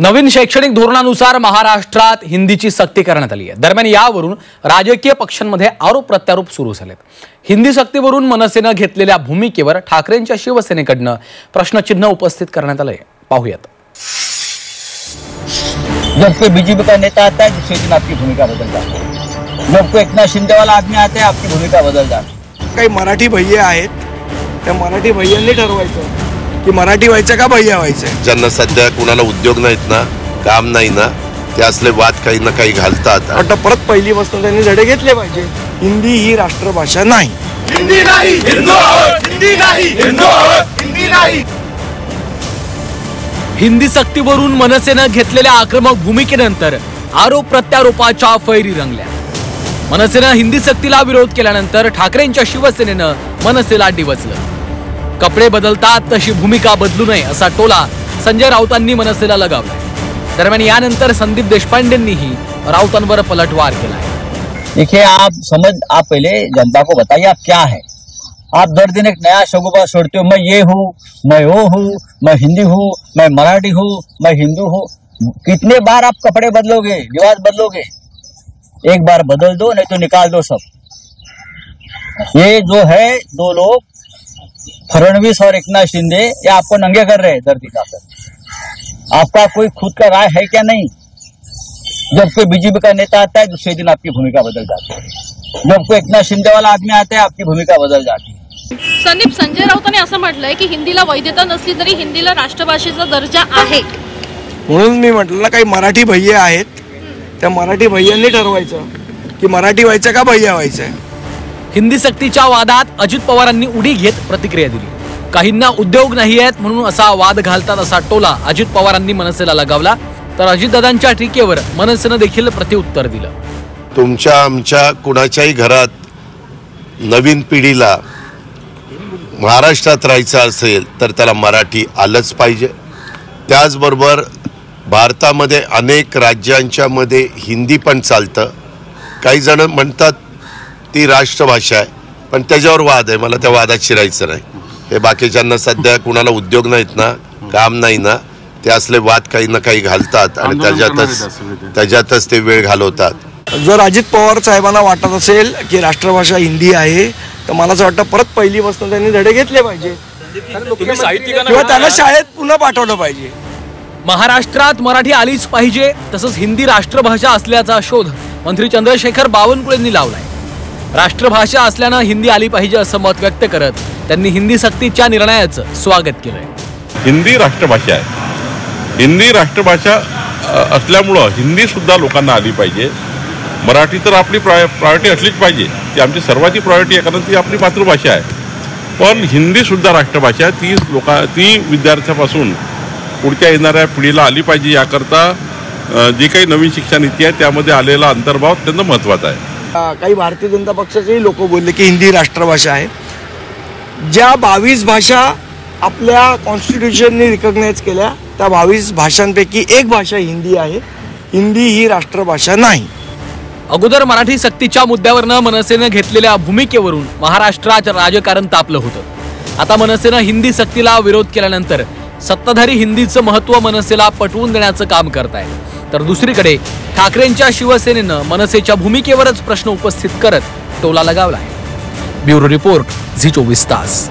नवीन शैक्षणिक धोरणानुसार महाराष्ट्रात हिंदीची सक्ती करण्यात आली आहे। दरम्यान यावरून राजकीय पक्षांमध्ये आरोप प्रत्यारोप सुरू झालेत। हिंदी सक्तीवरून मनसेने घेतलेल्या भूमिकेवर ठाकरेंच्या शिवसेनेकडून प्रश्नचिन्ह उपस्थित करण्यात आले। पाहूयात। जब कोई बीजेपी का नेता आता है दूसरे दिन आपकी भूमिका बदल जाती है। जब कोई एकनाथ शिंदे वाला आदमी आता है आपकी भूमिका बदल जाती है। काही मराठी भैया आहेत, त्या मराठी भैयांनी ठरवायचं की मराठी व्हायचं का भैया व्हायचं। ज्यांना सध्या कुणाला उद्योग नाहीत ना, काम नाही ना, ते असले वाद काही ना काही घालतात। आता परत पहिलीपासून त्यांनी धडे घेतले पाहिजे। हिंदी ही राष्ट्रभाषा नाही। हिंदी नाही हिंदू आहोत, हिंदी नाही हिंदू आहोत, हिंदी नाही। हिंदी सक्तीवरून मनसेने घेतलेल्या आक्रमक भूमिकेनंतर आरोप प्रत्यारोपाच्या फैरी रंगल्या। मनसेने हिंदी सक्तीला विरोध केल्यानंतर ठाकरेंच्या शिवसेनेनं मनसेला डिवचलं। कपडे बदलतात तशी भूमिका बदलू नये असा टोला संजय राऊतांनी मनसेला लगावला। दरम्यान यानंतर संदीप देशपांडेंनीही राऊतांवर पलटवार केलाय। देखिए, आप पहले जनता को बताइए आप क्या है। आप दर दिन एक नया शगुफा छोड़ते हो, मैं ये हूँ, मैं वो हूँ, मैं हिंदी हूँ, मैं मराठी हूँ, मैं हिंदू हूँ। कितने बार आप कपड़े बदलोगे, लिबास बदलोगे? एक बार बदल दो, नहीं तो निकाल दो सब। ये जो है दो लोग फडणवीस और एकनाथ शिंदे, ये आपको नंगे कर रहे हैं धरती का। आपका कोई खुद का राय है क्या? नहीं। जब कोई बीजेपी का नेता आता है दूसरे दिन आपकी भूमिका बदल जाती है। जब कोई एकनाथ शिंदे वाला आदमी आता है आपकी भूमिका बदल जाती है। संदीप, संजय राऊतांनी असं म्हटलंय की हिंदीला वैधता नसली तरी हिंदीला राष्ट्रभाषेचा दर्जा आहे। म्हणून मी म्हटलं काही मराठी भैया आहेत, त्या मराठी भैयांनी ठरवायचं की मराठी व्हायचं का भैया व्हायचं। हिंदी सक्तीच्या वादात अजित पवारांनी उडी घेत प्रतिक्रिया दिली। काहींना उद्योग नाही आहेत म्हणून असा वाद घालतात असा टोला अजित पवारांनी मनसेला लगावला, तर अजितदादांच्या टीकेवर मनसेने देखील प्रत्युत्तर दिलं। तुमच्या आमच्या कुणाच्याही घरात नवीन पिढीला महाराष्ट्रात राहायचं असेल तर त्याला मराठी आलंच पाहिजे। त्याचबरोबर भारतामध्ये अनेक राज्यांच्या मध्ये हिंदी पण चालतं। काही जण म्हणतात ती राष्ट्रभाषा आहे, पण त्याच्यावर वाद आहे। मला त्या वादात शिरायचं नाही। हे बाकीच्यांना सध्या कुणाला उद्योग नाहीत ना, काम नाही ना, ते असले वाद काही ना काही घालतात आणि त्याच्यातच ते वेळ घालवतात। जर अजित पवार साहेबांना वाटत असेल की राष्ट्रभाषा हिंदी आहे तर मला असं वाटतं परत पहिलीपासून त्यांनी धडे घेतले पाहिजे किंवा त्यांना शाळेत पुन्हा पाठवलं पाहिजे। महाराष्ट्रात मराठी आलीच पाहिजे, तसंच हिंदी राष्ट्रभाषा असल्याचा शोध मंत्री चंद्रशेखर बावनकुळेंनी लावलाय। राष्ट्रभाषा असल्यानं हिंदी आली पाहिजे असं मत व्यक्त करत त्यांनी हिंदी सक्तीच्या निर्णयाचं स्वागत केलंय। हिंदी राष्ट्रभाषा आहे। हिंदी राष्ट्रभाषा असल्यामुळं हिंदी सुद्धा लोकांना आली पाहिजे। मराठी तर आपली प्रायोरिटी असलीच पाहिजे, ती आमची सर्वांची प्रायोरिटी आहे, कारण ती आपली मातृभाषा आहे। पण हिंदी सुद्धा राष्ट्रभाषा आहे, ती विद्यार्थ्यापासून पुढच्या येणाऱ्या पिढीला आली पाहिजे। याकरता जी काही नवीन शिक्षा नीती आहे त्यामध्ये आलेला अंतर्भाव अत्यंत महत्त्वाचा आहे। काही भारतीय जनता पक्षाचेही लोक बोलले की हिंदी राष्ट्रभाषा आहे। ज्या 22 भाषा आपल्या कॉन्स्टिट्यूशनने रिकॉग्नाइज केल्या त्या 22 भाषांपैकी एक भाषा हिंदी आहे। हिंदी ही राष्ट्रभाषा नाही। अगोदर मराठी सक्तीच्या मुद्द्यावरनं मनसेने घेतलेल्या भूमिकेवरून महाराष्ट्रात राजकारण तापलं होतं। आता मनसेने हिंदी सक्तीला विरोध केल्यानंतर सत्ताधारी हिंदीचं महत्त्व मनसेला पटवून देण्याचं काम करताय, तर दुसरीकडे ठाकरेंच्या शिवसेनेनं मनसेच्या भूमिकेवरच प्रश्न उपस्थित करत टोला लगावलाय। ब्युरो रिपोर्ट, झी 24 तास।